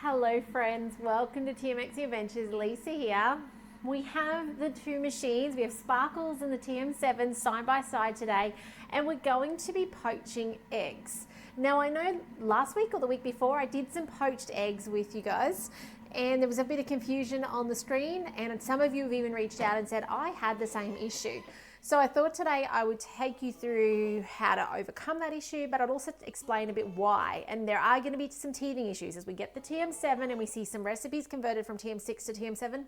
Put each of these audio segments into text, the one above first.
Hello friends, welcome to TM7 Adventures. Lisa here. We have the two machines. We have Sparkles and the TM7 side by side today, and we're going to be poaching eggs. Now I know last week or the week before I did some poached eggs with you guys, and there was a bit of confusion on the screen, and some of you have even reached out and said I had the same issue. So I thought today I would take you through how to overcome that issue, but I'd also explain a bit why. And there are going to be some teething issues as we get the TM7 and we see some recipes converted from TM6 to TM7.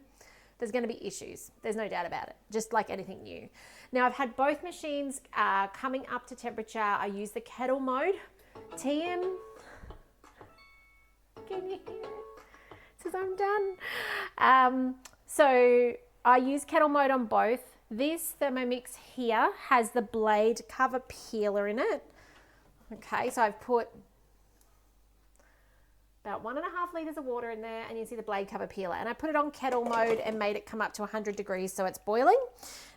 There's going to be issues. There's no doubt about it, just like anything new. Now I've had both machines coming up to temperature. I use the kettle mode. Can you hear it? It says I'm done. So I use kettle mode on both. This Thermomix here has the blade cover peeler in it. Okay, so I've put about 1.5 litres of water in there, and you see the blade cover peeler. And I put it on kettle mode and made it come up to 100 degrees so it's boiling.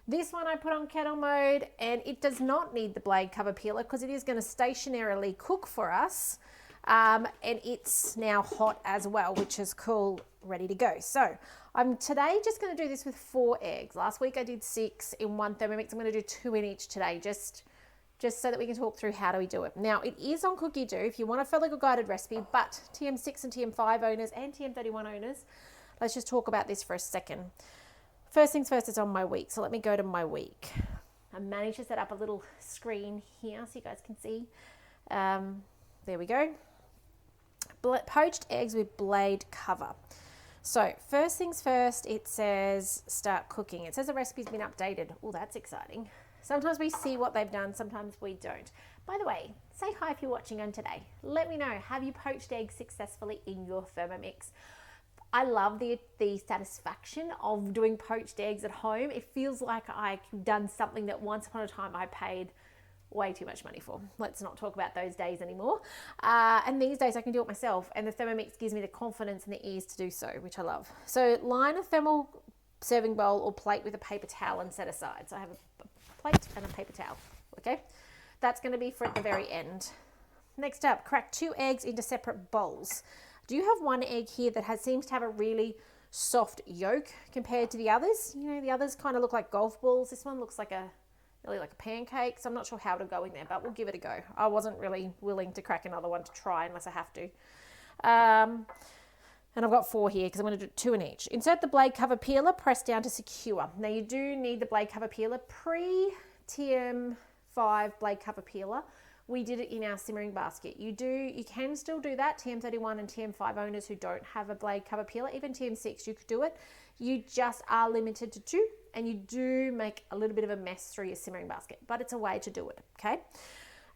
This one I put on kettle mode, and it does not need the blade cover peeler because it is going to stationarily cook for us. And it's now hot as well, which is cool, ready to go. So I'm today just going to do this with 4 eggs. Last week I did 6 in one Thermomix. I'm going to do 2 in each today, just so that we can talk through how do we do it. Now it is on Cookidoo if you want to follow a guided recipe, but TM6 and TM5 owners and TM31 owners, let's just talk about this for a second. First things first, it's on my week. So let me go to my week. I managed to set up a little screen here so you guys can see. There we go. Poached eggs with blade cover. So first things first, it says start cooking. It says the recipe's been updated. Oh, that's exciting. Sometimes we see what they've done, sometimes we don't. By the way, say hi if you're watching on today. Let me know, have you poached eggs successfully in your Thermomix? I love the satisfaction of doing poached eggs at home. It feels like I've done something that once upon a time I paid way too much money for. Let's not talk about those days anymore. And these days I can do it myself, and the Thermomix gives me the confidence and the ease to do so, which I love. So line a thermal serving bowl or plate with a paper towel and set aside. So I have a plate and a paper towel, okay? That's going to be for at the very end. Next up, crack 2 eggs into separate bowls. Do you have one egg here that seems to have a really soft yolk compared to the others? You know, the others kind of look like golf balls. This one looks like really like a pancake, so I'm not sure how to go in there, but we'll give it a go. I wasn't really willing to crack another one to try unless I have to. And I've got 4 here because I'm going to do 2 in each. Insert the blade cover peeler, press down to secure. Now you do need the blade cover peeler. Pre-TM5 blade cover peeler, we did it in our simmering basket. You can still do that. TM31 and TM5 owners who don't have a blade cover peeler, even TM6, you could do it. You just are limited to 2, and you do make a little bit of a mess through your simmering basket, but it's a way to do it, okay?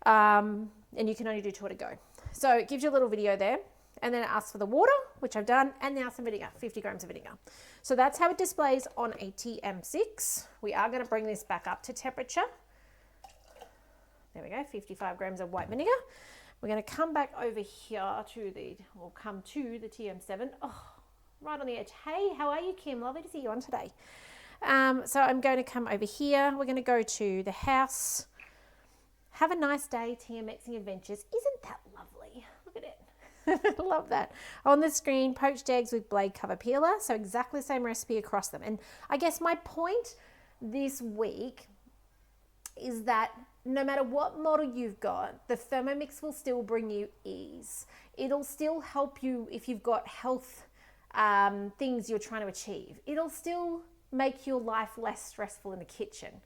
And you can only do 2 at a go. So it gives you a little video there, and then it asks for the water, which I've done, and now some vinegar, 50 grams of vinegar. So that's how it displays on a TM6. We are going to bring this back up to temperature. There we go, 55 grams of white vinegar. We're going to come back over here to the TM7. Oh, right on the edge. Hey, how are you, Kim? Lovely to see you on today. So I'm going to come over here. We're going to go to the house. Have a nice day, TMXing Adventures. Isn't that lovely? Look at it. I love that. On the screen, poached eggs with blade cover peeler. So exactly the same recipe across them. And I guess my point this week is that no matter what model you've got, the Thermomix will still bring you ease. It'll still help you if you've got health things you're trying to achieve. It'll still make your life less stressful in the kitchen.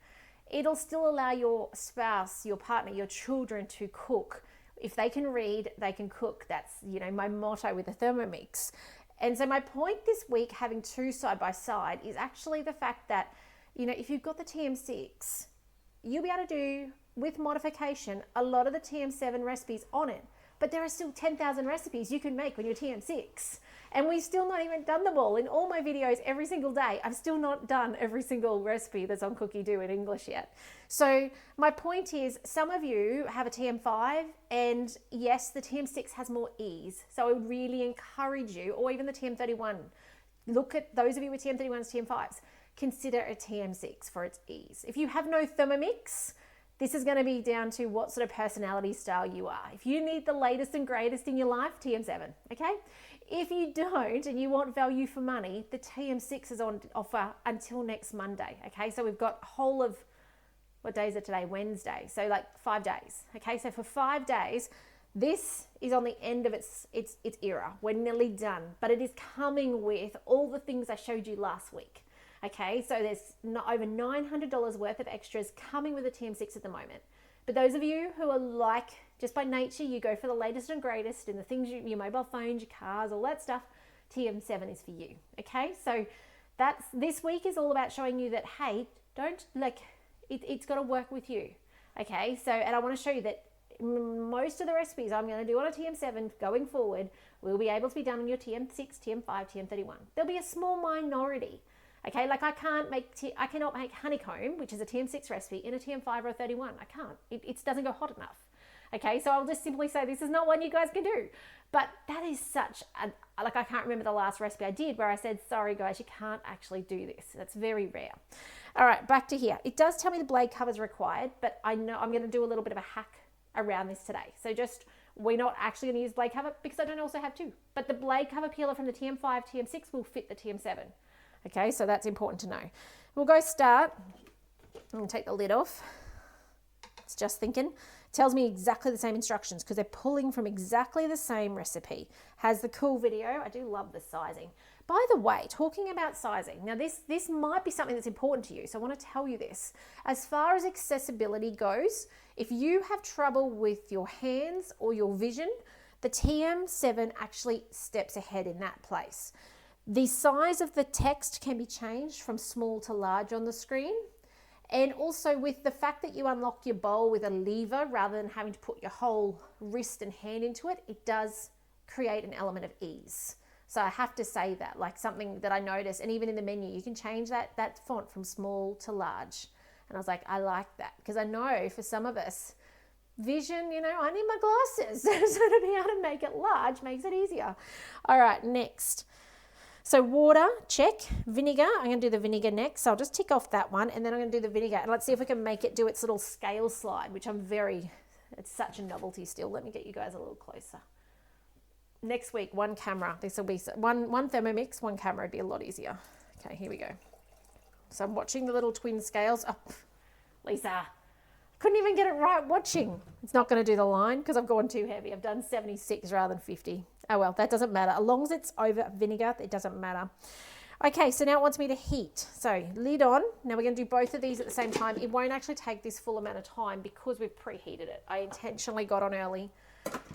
It'll still allow your spouse, your partner, your children to cook. If they can read, they can cook. That's, my motto with the Thermomix. And so my point this week, having 2 side by side, is actually the fact that, if you've got the TM6, you'll be able to do, with modification, a lot of the TM7 recipes on it. But there are still 10,000 recipes you can make on your TM6. And we've still not even done them all. In all my videos every single day, I've still not done every single recipe that's on Cookidoo in English yet. So my point is, some of you have a TM5, and yes, the TM6 has more ease. So I would really encourage you, or even the TM31, look at those of you with TM31s, TM5s, consider a TM6 for its ease. If you have no Thermomix, This is going to be down to what sort of personality style you are. If you need the latest and greatest in your life, TM7, okay? If you don't and you want value for money, the TM6 is on offer until next Monday, okay? So we've got a whole of, what day is it today? Wednesday. So like 5 days, okay? So for 5 days, this is on the end of its era. We're nearly done, but it is coming with all the things I showed you last week. Okay, so there's over $900 worth of extras coming with the TM6 at the moment. But those of you who are like, just by nature, you go for the latest and greatest in the things, your mobile phones, your cars, all that stuff, TM7 is for you. Okay, so this week is all about showing you that, hey, don't it's got to work with you. Okay, so, and I want to show you that most of the recipes I'm going to do on a TM7 going forward will be able to be done on your TM6, TM5, TM31. There'll be a small minority. Okay, like I cannot make honeycomb, which is a TM6 recipe, in a TM5 or a 31. I can't. It doesn't go hot enough. Okay, so I'll just simply say this is not one you guys can do. But that is such I can't remember the last recipe I did where I said, sorry guys, you can't actually do this. That's very rare. All right, back to here. It does tell me the blade cover is required, but I know I'm going to do a little bit of a hack around this today. So we're not actually going to use blade cover because I don't also have two. But the blade cover peeler from the TM5, TM6 will fit the TM7. Okay, so that's important to know. We'll go start. I'm going to take the lid off. It's just thinking. It tells me exactly the same instructions because they're pulling from exactly the same recipe. Has the cool video. I do love the sizing. By the way, talking about sizing, now this might be something that's important to you, so I want to tell you this. As far as accessibility goes, if you have trouble with your hands or your vision, the TM7 actually steps ahead in that place. The size of the text can be changed from small to large on the screen. And also with the fact that you unlock your bowl with a lever rather than having to put your whole wrist and hand into it, it does create an element of ease. So I have to say that, like something that I noticed, and even in the menu, you can change that font from small to large. And I was like, I like that because I know for some of us, vision, I need my glasses. So to be able to make it large makes it easier. All right, next. So water, check. Vinegar, I'm going to do the vinegar next. So I'll just tick off that one and then I'm going to do the vinegar. And let's see if we can make it do its little scale slide, which it's such a novelty still. Let me get you guys a little closer. Next week, one camera. This will be one Thermomix, one camera. It'd be a lot easier. Okay, here we go. So I'm watching the little twin scales. Oh, Lisa, couldn't even get it right watching. It's not going to do the line because I've gone too heavy. I've done 76 rather than 50. Oh well, that doesn't matter. As long as it's over vinegar, it doesn't matter. Okay, so now it wants me to heat. So lid on. Now we're going to do both of these at the same time. It won't actually take this full amount of time because we've preheated it. I intentionally got on early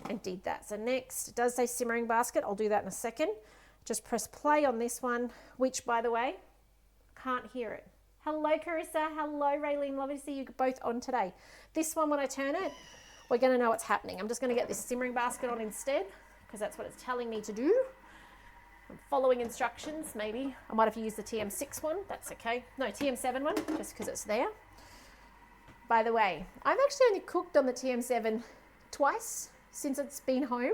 and did that. So next, it does say simmering basket. I'll do that in a second. Just press play on this one, which by the way, can't hear it. Hello, Carissa. Hello, Raylene. Lovely to see you both on today. This one, when I turn it, we're going to know what's happening. I'm just going to get this simmering basket on instead because that's what it's telling me to do. I'm following instructions, maybe. I might have used the TM6 one. That's okay. No, TM7 one, just because it's there. By the way, I've actually only cooked on the TM7 twice since it's been home.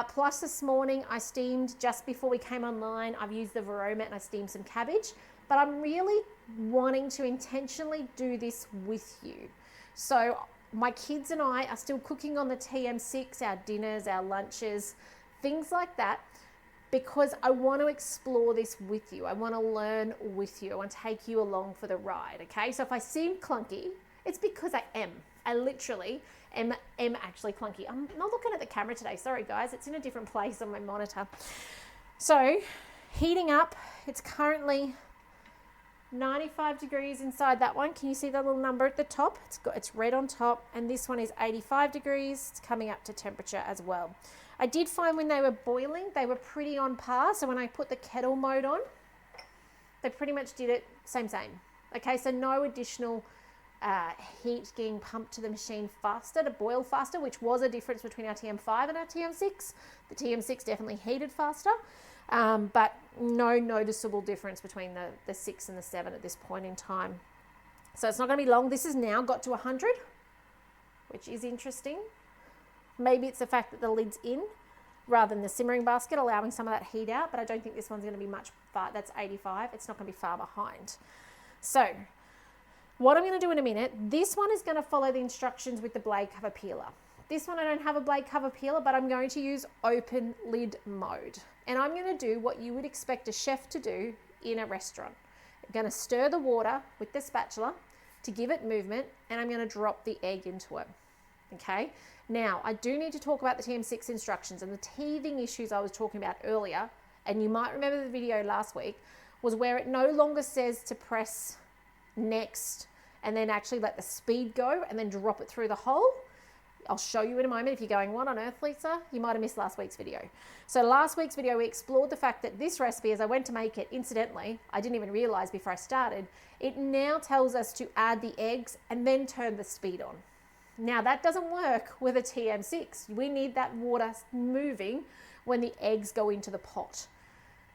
Plus this morning I steamed just before we came online. I've used the Vorwerk and I steamed some cabbage. But I'm really wanting to intentionally do this with you. So my kids and I are still cooking on the TM6, our dinners, our lunches, things like that, because I want to explore this with you. I want to learn with you. I want to take you along for the ride, okay? So if I seem clunky, it's because I am. I literally am actually clunky. I'm not looking at the camera today. Sorry, guys. It's in a different place on my monitor. So heating up. It's currently 95 degrees inside that one. Can you see that little number at the top? It's red on top, and this one is 85 degrees. It's coming up to temperature as well. I did find when they were boiling, they were pretty on par. So when I put the kettle mode on, they pretty much did it same. Okay, so no additional heat getting pumped to the machine faster to boil faster, which was a difference between our TM5 and our TM6. The TM6 definitely heated faster. But no noticeable difference between the 6 and the 7 at this point in time. So it's not going to be long. This has now got to 100, which is interesting. Maybe it's the fact that the lid's in rather than the simmering basket, allowing some of that heat out, but I don't think this one's going to be much far. That's 85. It's not going to be far behind. So What I'm going to do in a minute, this one is going to follow the instructions with the blade cover peeler. This one I don't have a blade cover peeler, but I'm going to use open lid mode. And I'm going to do what you would expect a chef to do in a restaurant. I'm going to stir the water with the spatula to give it movement, and I'm going to drop the egg into it. Okay, now I do need to talk about the TM6 instructions and the teething issues I was talking about earlier. And you might remember the video last week was where it no longer says to press next and then actually let the speed go and then drop it through the hole. I'll show you in a moment. If you're going, what on earth, Lisa? You might have missed last week's video. So last week's video, we explored the fact that this recipe, as I went to make it, incidentally, I didn't even realize before I started, it now tells us to add the eggs and then turn the speed on. Now that doesn't work with a TM6. We need that water moving when the eggs go into the pot.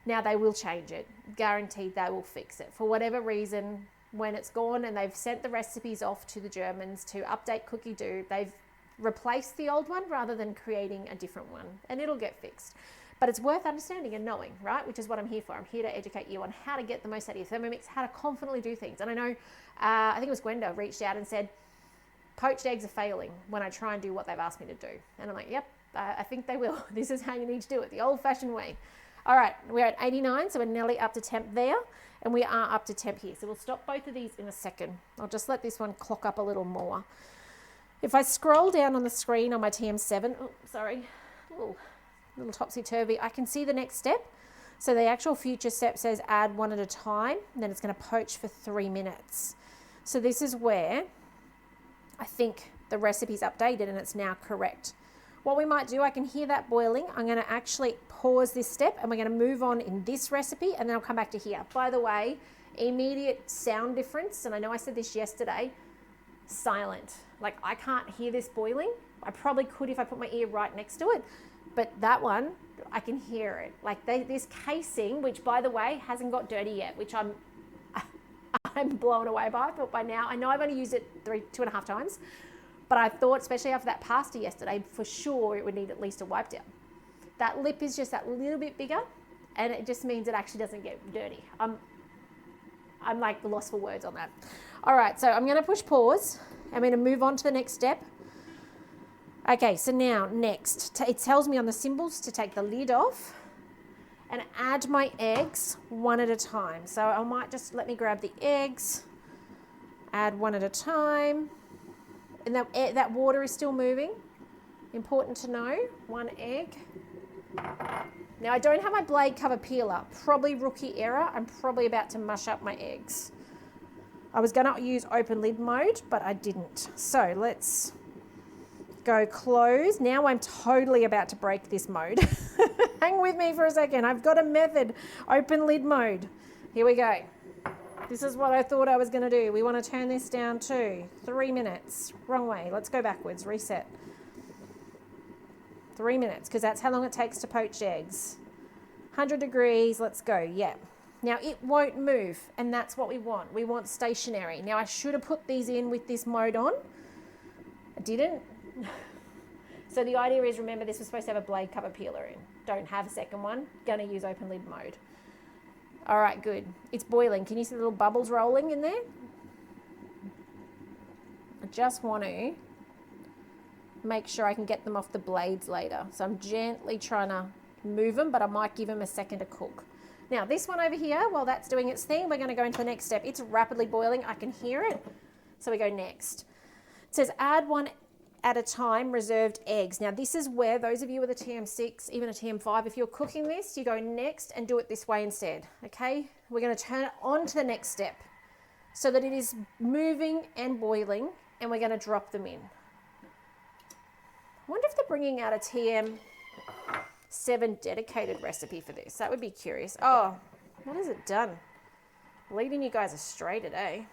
Now they will change it. Guaranteed they will fix it. For whatever reason, when it's gone and they've sent the recipes off to the Germans to update Cookidoo, they've replaced the old one rather than creating a different one, and it'll get fixed. But it's worth understanding and knowing, right? Which is what I'm here for. I'm here to educate you on how to get the most out of your Thermomix, how to confidently do things. And I know, I think it was Gwenda reached out and said, poached eggs are failing when I try and do what they've asked me to do. And I'm like, yep, I think they will. This is how you need to do it, the old-fashioned way. All right, we're at 89, so we're nearly up to temp there, and we are up to temp here. So we'll stop both of these in a second. I'll just let this one clock up a little more. If I scroll down on the screen on my TM7, oh, sorry, ooh, little topsy-turvy, I can see the next step. So the actual future step says add one at a time, and then it's going to poach for 3 minutes. So this is where I think the recipe's updated and it's now correct. What we might do, I can hear that boiling. I'm going to actually pause this step and we're going to move on in this recipe, and then I'll come back to here. By the way, immediate sound difference, and I know I said this yesterday, silent. Like I can't hear this boiling. I probably could if I put my ear right next to it, but that one, I can hear it. Like this casing, which by the way, hasn't got dirty yet, which I'm blown away by. I thought by now, I know I've only used it 2.5 times, but I thought, especially after that pasta yesterday, for sure it would need at least a wipe down. That lip is just that little bit bigger, and it just means it actually doesn't get dirty. I'm like lost for words on that. All right, so I'm going to push pause. I'm going to move on to the next step. Okay, so now next, it tells me on the symbols to take the lid off and add my eggs one at a time. So I might just let me grab the eggs, add one at a time. And that water is still moving. Important to know, 1 egg. Now I don't have my blade cover peeler, probably rookie error. I'm probably about to mush up my eggs. I was gonna use open lid mode, but I didn't. So let's go close. Now I'm totally about to break this mode. Hang with me for a second. I've got a method. Open lid mode. Here we go. This is what I thought I was gonna do. We wanna turn this down to 3 minutes. Wrong way, let's go backwards, reset. 3 minutes, because that's how long it takes to poach eggs. 100 degrees, let's go, yeah. Now it won't move, and that's what we want. We want stationary. Now I should have put these in with this mode on. I didn't. So the idea is, remember, this was supposed to have a blade cover peeler in. Don't have a second one, gonna use open lid mode. All right, good. It's boiling. Can you see the little bubbles rolling in there? I just want to make sure I can get them off the blades later. So I'm gently trying to move them, but I might give them a second to cook. Now this one over here, while that's doing its thing, we're going to go into the next step. It's rapidly boiling. I can hear it. So we go next. It says add one at a time reserved eggs. Now this is where those of you with a TM6, even a TM5, if you're cooking this, you go next and do it this way instead. Okay, we're going to turn it on to the next step so that it is moving and boiling, and we're going to drop them in. I wonder if they're bringing out a TM7 dedicated recipe for this. That would be curious. Oh, what has it done? Leading you guys astray today.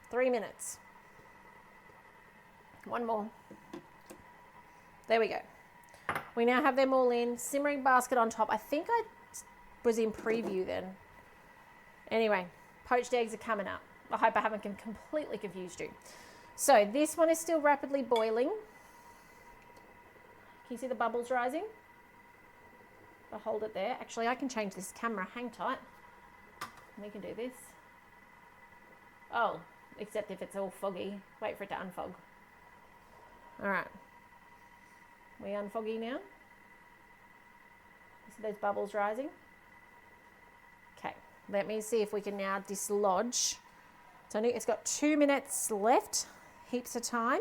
3 minutes. One more. There we go. We now have them all in. Simmering basket on top. I think I was in preview then. Anyway, poached eggs are coming up. I hope I haven't completely confused you. So this one is still rapidly boiling. Can you see the bubbles rising? I'll hold it there. Actually, I can change this camera. Hang tight. We can do this. Oh, except if it's all foggy. Wait for it to unfog. All right. We unfoggy now? You see those bubbles rising? Okay, let me see if we can now dislodge. It's got 2 minutes left, heaps of time.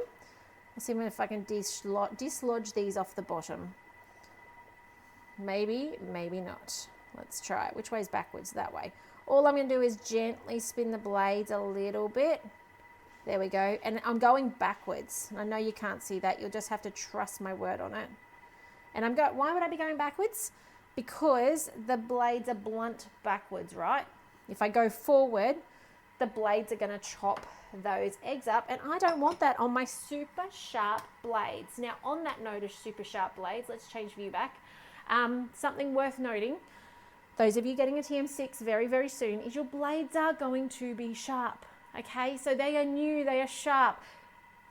Let's see if I can dislodge these off the bottom. Maybe, maybe not. Let's try it. Which way is backwards? That way. All I'm going to do is gently spin the blades a little bit. There we go. And I'm going backwards. I know you can't see that. You'll just have to trust my word on it. And why would I be going backwards? Because the blades are blunt backwards, right? If I go forward, the blades are going to chop those eggs up, and I don't want that on my super sharp blades. Now, on that note of super sharp blades, let's change view back. Something worth noting, those of you getting a TM6 very, very soon, is your blades are going to be sharp, okay? So they are new, they are sharp.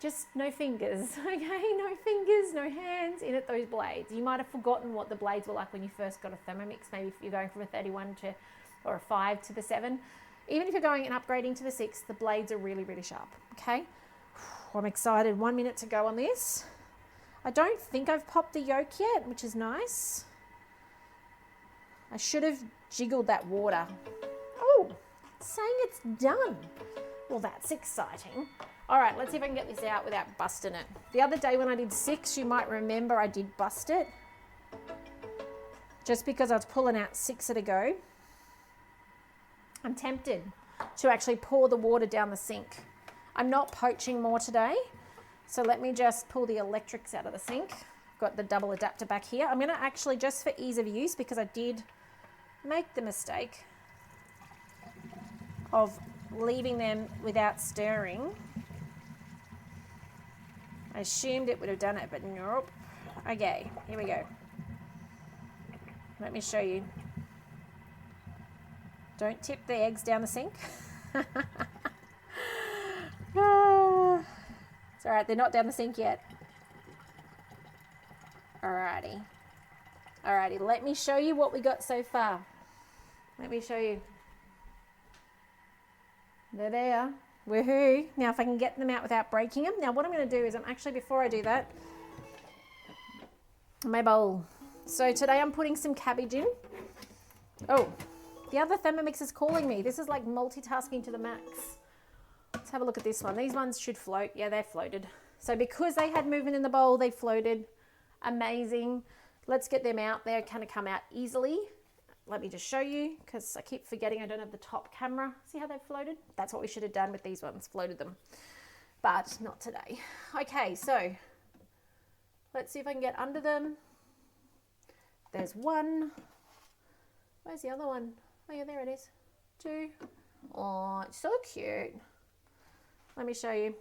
Just no fingers, okay? No fingers, no hands in at those blades. You might have forgotten what the blades were like when you first got a Thermomix, maybe if you're going from a 31 or a 5 to the 7. Even if you're going and upgrading to the 6, the blades are really, really sharp, okay? I'm excited. 1 minute to go on this. I don't think I've popped the yolk yet, which is nice. I should have jiggled that water. Oh, it's saying it's done. Well, that's exciting. All right, let's see if I can get this out without busting it. The other day when I did 6, you might remember I did bust it. Just because I was pulling out 6 at a go. I'm tempted to actually pour the water down the sink. I'm not poaching more today. So let me just pull the electrics out of the sink. I've got the double adapter back here. I'm going to actually, just for ease of use, because I did make the mistake of leaving them without stirring. I assumed it would have done it, but nope. Okay, here we go. Let me show you. Don't tip the eggs down the sink. It's all right, they're not down the sink yet. Alrighty. Alrighty, let me show you what we got so far. Let me show you. There they are. Woohoo. Now if I can get them out without breaking them. Now what I'm going to do is before I do that, my bowl. So today I'm putting some cabbage in. Oh, the other Thermomix is calling me. This is like multitasking to the max. Let's have a look at this one. These ones should float. Yeah, they're floated. So because they had movement in the bowl, they floated. Amazing. Let's get them out. They're going to come out easily. Let me just show you, because I keep forgetting I don't have the top camera. See how they've floated? That's what we should have done with these ones, floated them. But not today. Okay, so let's see if I can get under them. There's one. Where's the other one? Oh yeah, there it is. 2. Oh, it's so cute. Let me show you.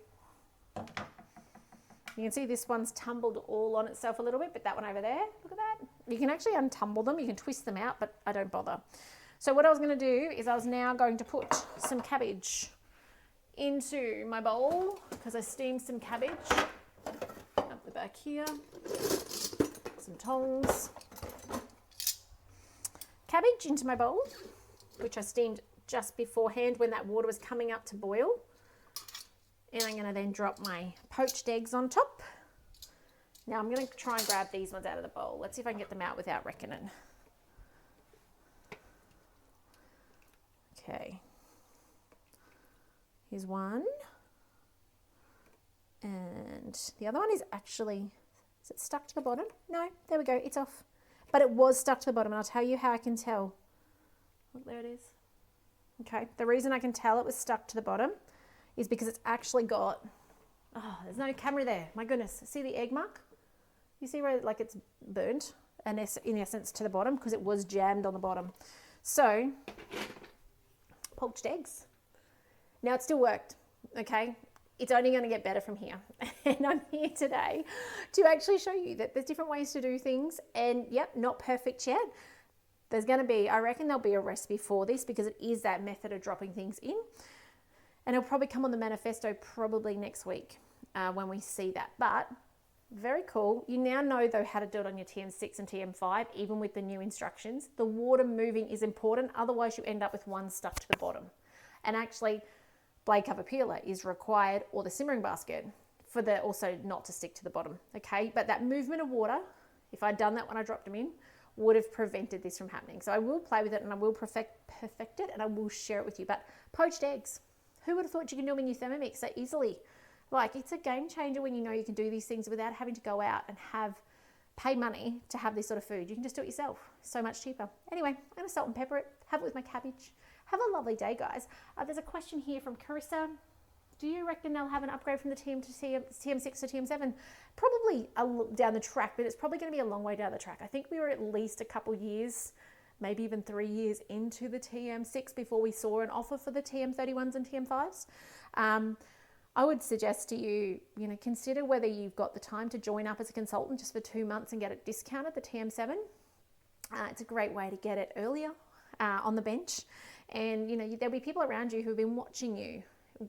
You can see this one's tumbled all on itself a little bit, but that one over there, look at that. You can actually untumble them, you can twist them out, but I don't bother. So what I was going to do is I was now going to put some cabbage into my bowl, because I steamed some cabbage up the back here. Some tongs. Cabbage into my bowl, which I steamed just beforehand when that water was coming up to boil. And I'm going to then drop my poached eggs on top. Now I'm going to try and grab these ones out of the bowl. Let's see if I can get them out without wrecking it. Okay. Here's one. And the other one is actually, is it stuck to the bottom? No, there we go, it's off. But it was stuck to the bottom, and I'll tell you how I can tell. Look, there it is. Okay, the reason I can tell it was stuck to the bottom is because it's actually got, oh, there's no camera there. My goodness, see the egg mark? You see where like it's burnt, and in essence to the bottom, because it was jammed on the bottom. So, poached eggs. Now it still worked, okay? It's only going to get better from here. And I'm here today to actually show you that there's different ways to do things. And yep, not perfect yet. There's going to be, I reckon there'll be a recipe for this, because it is that method of dropping things in. And it'll probably come on the manifesto probably next week when we see that. But very cool. You now know though how to do it on your TM6 and TM5, even with the new instructions. The water moving is important. Otherwise you end up with one stuck to the bottom. And actually blade cover peeler is required, or the simmering basket, for the also not to stick to the bottom, okay? But that movement of water, if I'd done that when I dropped them in, would have prevented this from happening. So I will play with it and I will perfect it and I will share it with you. But poached eggs, who would have thought you could do them in your Thermomix so easily? Like, it's a game changer when you know you can do these things without having to go out and pay money to have this sort of food. You can just do it yourself. So much cheaper. Anyway, I'm going to salt and pepper it, have it with my cabbage. Have a lovely day, guys. There's a question here from Carissa. Do you reckon they'll have an upgrade from the TM6 to TM7? Probably down the track, but it's probably going to be a long way down the track. I think we were at least a couple years, maybe even 3 years into the TM6 before we saw an offer for the TM31s and TM5s. I would suggest to you, consider whether you've got the time to join up as a consultant just for 2 months and get it discounted, the TM7. It's a great way to get it earlier on the bench. And, there'll be people around you who've been watching you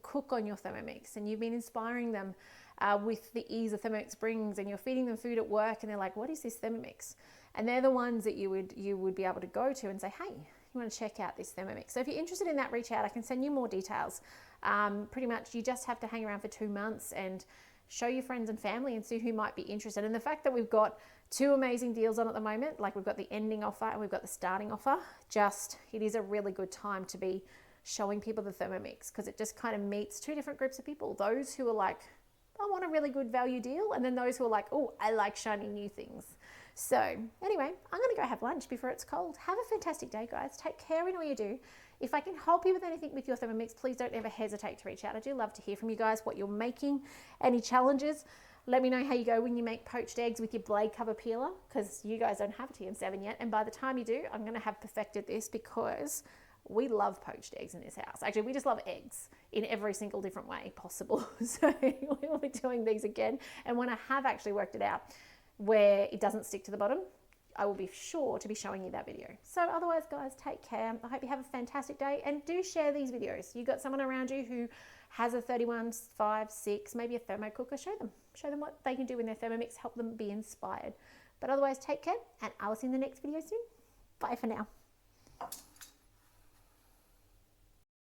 cook on your Thermomix, and you've been inspiring them with the ease of Thermomix brings, and you're feeding them food at work and they're like, what is this Thermomix? And they're the ones that you would be able to go to and say, hey, you want to check out this Thermomix? So if you're interested in that, reach out. I can send you more details. Pretty much you just have to hang around for 2 months and show your friends and family and see who might be interested. And the fact that we've got 2 amazing deals on at the moment, like we've got the ending offer and we've got the starting offer, it is a really good time to be showing people the Thermomix, because it just kind of meets 2 different groups of people. Those who are like, I want a really good value deal, and then those who are like, oh, I like shiny new things. So anyway, I'm going to go have lunch before it's cold. Have a fantastic day, guys. Take care in all you do. If I can help you with anything with your Thermomix, please don't ever hesitate to reach out. I do love to hear from you guys, what you're making, any challenges. Let me know how you go when you make poached eggs with your blade cover peeler, because you guys don't have a TM7 yet. And by the time you do, I'm going to have perfected this, because we love poached eggs in this house. Actually, we just love eggs in every single different way possible. So we will be doing these again. And when I have actually worked it out where it doesn't stick to the bottom, I will be sure to be showing you that video. So otherwise, guys, take care. I hope you have a fantastic day, and do share these videos. You got someone around you who has a 31, 5, 6, maybe a thermo cooker. Show them what they can do in their Thermomix. Help them be inspired. But otherwise, take care, and I'll see you in the next video soon. Bye for now.